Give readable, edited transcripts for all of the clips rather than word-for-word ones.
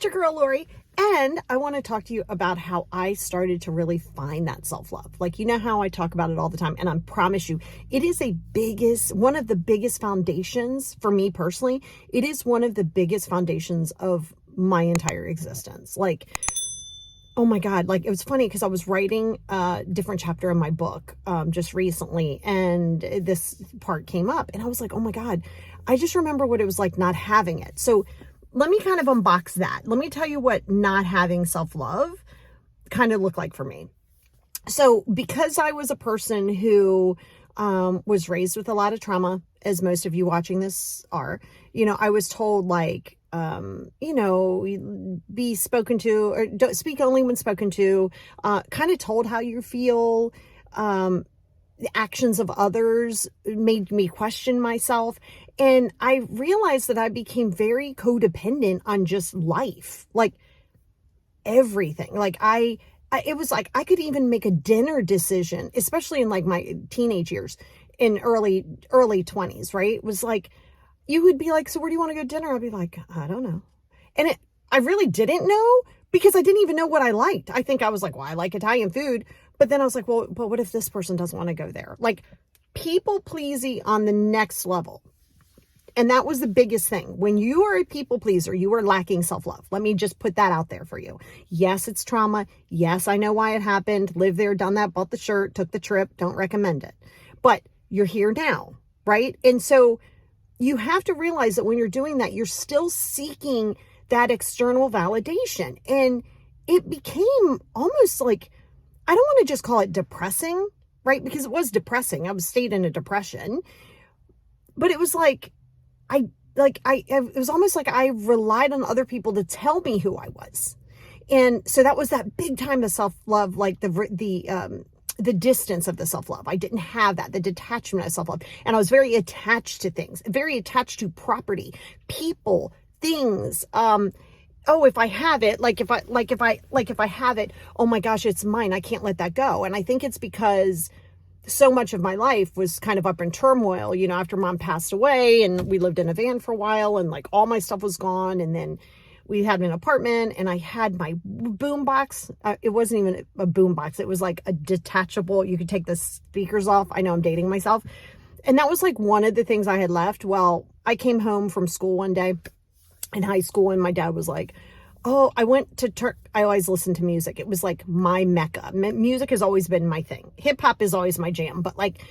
It's your girl, Lori. And I want to talk to you about how I started to really find that self-love. Like, you know how I talk about it all the time. And I promise you, it is one of the biggest foundations for me personally. It is one of the biggest foundations of my entire existence. Like, oh my God, like it was funny because I was writing a different chapter in my book just recently, and this part came up and I was like, oh my God, I just remember what it was like not having it. So let me kind of unbox that. Let me tell you what not having self-love kind of looked like for me. So because I was a person who was raised with a lot of trauma, as most of you watching this are, I was told like, be spoken to, or don't speak only when spoken to, kind of told how you feel. The actions of others made me question myself. And I realized that I became very codependent on just life, like everything. Like it was like, I could even make a dinner decision, especially in like my teenage years, in early 20s, right? It was like, you would be like, so where do you want to go to dinner? I'd be like, I don't know. And I really didn't know because I didn't even know what I liked. I think I was like, well, I like Italian food. But then I was like, well, but what if this person doesn't want to go there? Like people pleasing on the next level. And that was the biggest thing. When you are a people pleaser, you are lacking self-love. Let me just put that out there for you. Yes, it's trauma. Yes, I know why it happened. Lived there, done that, bought the shirt, took the trip. Don't recommend it. But you're here now, right? And so you have to realize that when you're doing that, you're still seeking that external validation. And it became almost like, I don't want to just call it depressing, right? Because it was depressing. I was stayed in a depression, but it was like, it was almost like I relied on other people to tell me who I was. And so that was that big time of self-love, like the distance of the self-love. I didn't have that, the detachment of self-love. And I was very attached to things, very attached to property, people, things. Oh, if I have it, if I have it, oh my gosh, it's mine. I can't let that go. And I think it's because so much of my life was kind of up in turmoil, after mom passed away and we lived in a van for a while and like all my stuff was gone. And then we had an apartment and I had my boom box. It wasn't even a boom box. It was like a detachable, you could take the speakers off. I know I'm dating myself. And that was like one of the things I had left. Well, I came home from school one day in high school and my dad was like, oh, I went to I always listened to music. It was like my mecca. Music has always been my thing. Hip hop is always my jam, but like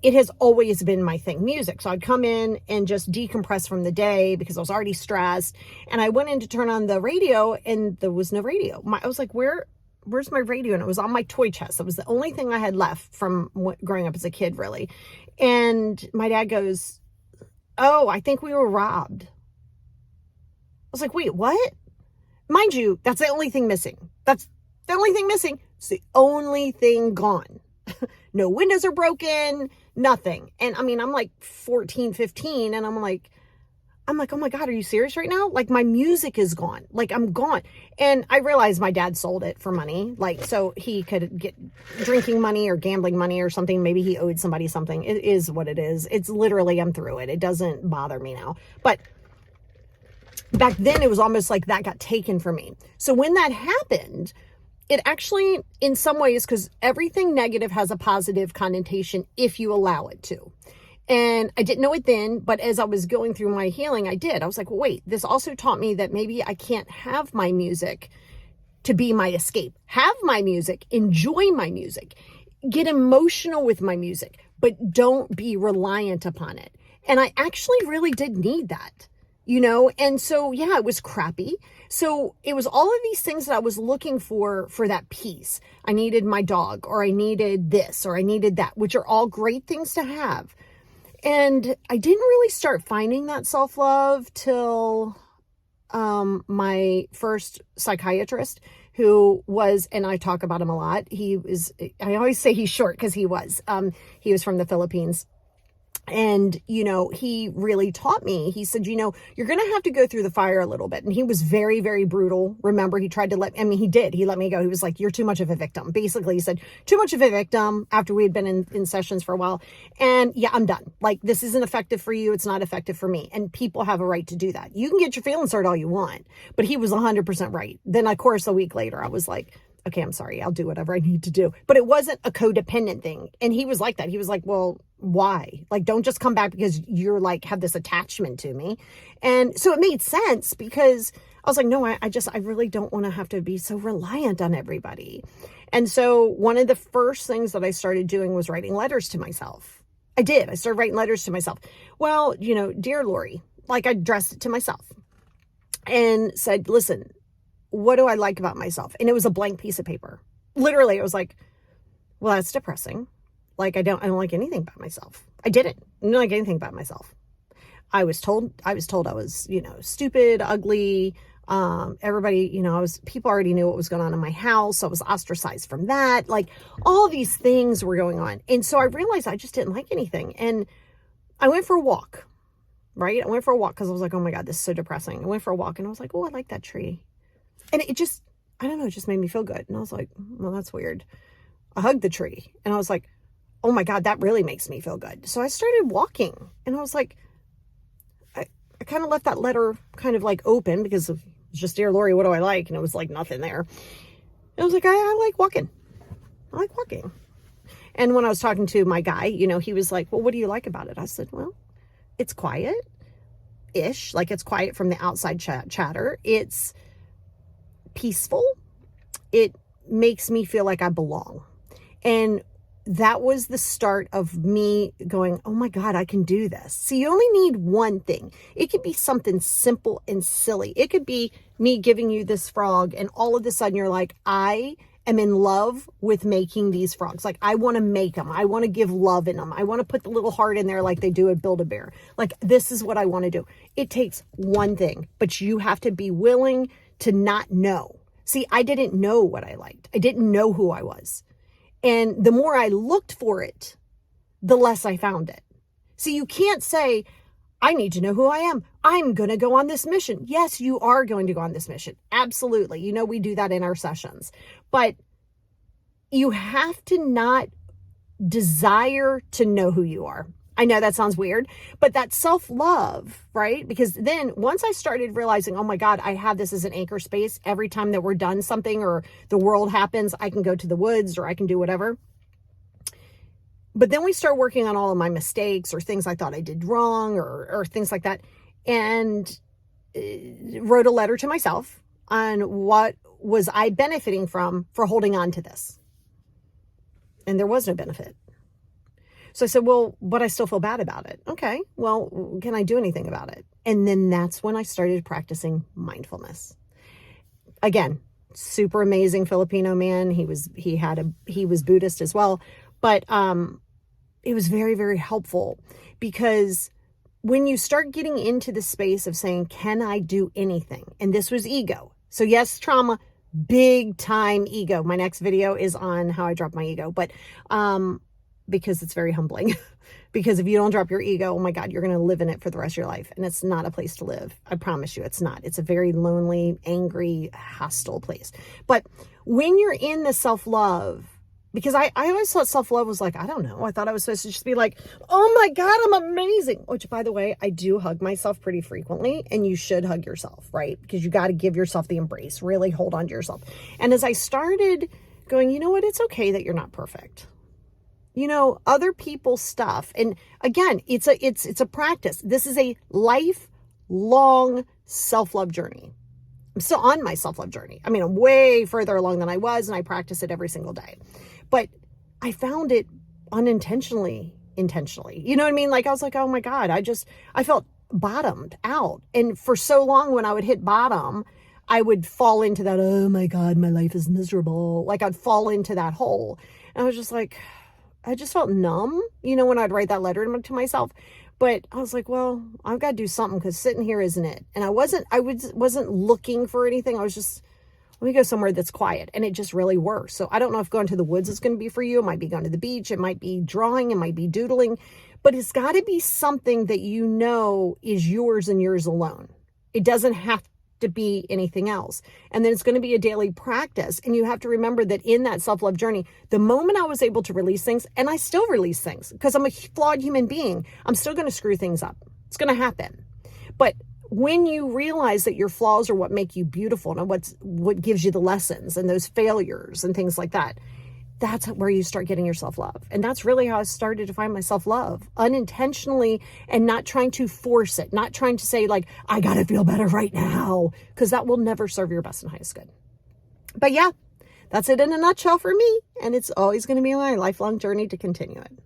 it has always been my thing, music. So I'd come in and just decompress from the day because I was already stressed. And I went in to turn on the radio and there was no radio. I was like, where's my radio? And it was on my toy chest. It was the only thing I had left from growing up as a kid, really. And my dad goes, oh, I think we were robbed. I was like, wait, what? Mind you, that's the only thing missing. That's the only thing missing. It's the only thing gone. No windows are broken, nothing. And I mean, I'm like 14, 15, and I'm like, oh my God, are you serious right now? Like my music is gone. Like I'm gone. And I realized my dad sold it for money. Like, so he could get drinking money or gambling money or something. Maybe he owed somebody something. It is what it is. It's literally, I'm through it. It doesn't bother me now. But back then it was almost like that got taken from me. So when that happened, it actually, in some ways, because everything negative has a positive connotation if you allow it to. And I didn't know it then, but as I was going through my healing, I did. I was like, well, wait, this also taught me that maybe I can't have my music to be my escape. Have my music, enjoy my music, get emotional with my music, but don't be reliant upon it. And I actually really did need that. And so, yeah, it was crappy. So it was all of these things that I was looking for that peace. I needed my dog, or I needed this, or I needed that, which are all great things to have. And I didn't really start finding that self-love till my first psychiatrist, who was, and I talk about him a lot. I always say he's short because he was from the Philippines. And, he really taught me. He said, you're going to have to go through the fire a little bit. And he was very, very brutal. Remember, he tried to he did. He let me go. He was like, you're too much of a victim. Basically, he said, too much of a victim after we had been in sessions for a while. And yeah, I'm done. Like, this isn't effective for you. It's not effective for me. And people have a right to do that. You can get your feelings hurt all you want. But he was 100% right. Then, of course, a week later, I was like, okay, I'm sorry. I'll do whatever I need to do. But it wasn't a codependent thing. And he was like that. He was like, well, why? Like, don't just come back because you're like, have this attachment to me. And so it made sense because I was like, no, I really don't want to have to be so reliant on everybody. And so one of the first things that I started doing was writing letters to myself. I did. I started writing letters to myself. Well, dear Lori, like I addressed it to myself and said, listen, what do I like about myself? And it was a blank piece of paper. Literally, it was like, well, that's depressing. Like, I don't like anything about myself. I didn't like anything about myself. I was told I was, stupid, ugly. Everybody, people already knew what was going on in my house. I was ostracized from that. Like, all these things were going on. And so I realized I just didn't like anything. And I went for a walk, right? I went for a walk because I was like, oh my God, this is so depressing. I went for a walk and I was like, oh, I like that tree. And it just, I don't know, it just made me feel good. And I was like, well, that's weird. I hugged the tree and I was like, oh my God, that really makes me feel good. So I started walking and I was like, I kind of left that letter kind of like open because of just, dear Lori, what do I like? And it was like nothing there. And I was like, I like walking. I like walking. And when I was talking to my guy, he was like, well, what do you like about it? I said, well, it's quiet-ish. Like it's quiet from the outside chatter. It's peaceful. It makes me feel like I belong. And that was the start of me going, oh my God, I can do this. See, you only need one thing. It could be something simple and silly. It could be me giving you this frog and all of a sudden you're like, I am in love with making these frogs. Like I want to make them. I want to give love in them. I want to put the little heart in there like they do at Build-A-Bear. Like this is what I want to do. It takes one thing, but you have to be willing to not know. See, I didn't know what I liked. I didn't know who I was. And the more I looked for it, the less I found it. See, you can't say, I need to know who I am. I'm going to go on this mission. Yes, you are going to go on this mission. Absolutely. We do that in our sessions. But you have to not desire to know who you are. I know that sounds weird, but that's self-love, right? Because then once I started realizing, oh my God, I have this as an anchor space. Every time that we're done something or the world happens, I can go to the woods or I can do whatever. But then we start working on all of my mistakes or things I thought I did wrong or things like that. And wrote a letter to myself on what was I benefiting from for holding on to this. And there was no benefit. So I said, well, but I still feel bad about it. Okay, well, can I do anything about it? And then that's when I started practicing mindfulness. Again, super amazing Filipino man. He was Buddhist as well, but it was very, very helpful because when you start getting into the space of saying, can I do anything? And this was ego. So yes, trauma, big time ego. My next video is on how I dropped my ego, but because it's very humbling. Because if you don't drop your ego, oh my God, you're going to live in it for the rest of your life. And it's not a place to live. I promise you, it's not. It's a very lonely, angry, hostile place. But when you're in the self-love, because I always thought self-love was like, I don't know. I thought I was supposed to just be like, oh my God, I'm amazing. Which, by the way, I do hug myself pretty frequently. And you should hug yourself, right? Because you got to give yourself the embrace. Really hold on to yourself. And as I started going, you know what? It's okay that you're not perfect. Other people's stuff. And again, it's a practice. This is a lifelong self-love journey. I'm still on my self-love journey. I mean, I'm way further along than I was, and I practice it every single day. But I found it unintentionally, intentionally. You know what I mean? Like, I was like, oh my God, I felt bottomed out. And for so long, when I would hit bottom, I would fall into that, oh my God, my life is miserable. Like, I'd fall into that hole. And I was just like, I just felt numb, when I'd write that letter to myself. But I was like, well, I've got to do something because sitting here isn't it. And I wasn't looking for anything. I was just, let me go somewhere that's quiet. And it just really works. So I don't know if going to the woods is going to be for you. It might be going to the beach. It might be drawing. It might be doodling. but it's got to be something that you know is yours and yours alone. It doesn't have to be anything else. And then it's going to be a daily practice. And you have to remember that in that self-love journey, the moment I was able to release things, and I still release things because I'm a flawed human being, I'm still going to screw things up. It's going to happen. But when you realize that your flaws are what make you beautiful and what gives you the lessons and those failures and things like that, that's where you start getting your self-love. And that's really how I started to find my self-love, unintentionally, and not trying to force it, not trying to say like, I got to feel better right now, because that will never serve your best and highest good. But yeah, that's it in a nutshell for me. And it's always going to be my lifelong journey to continue it.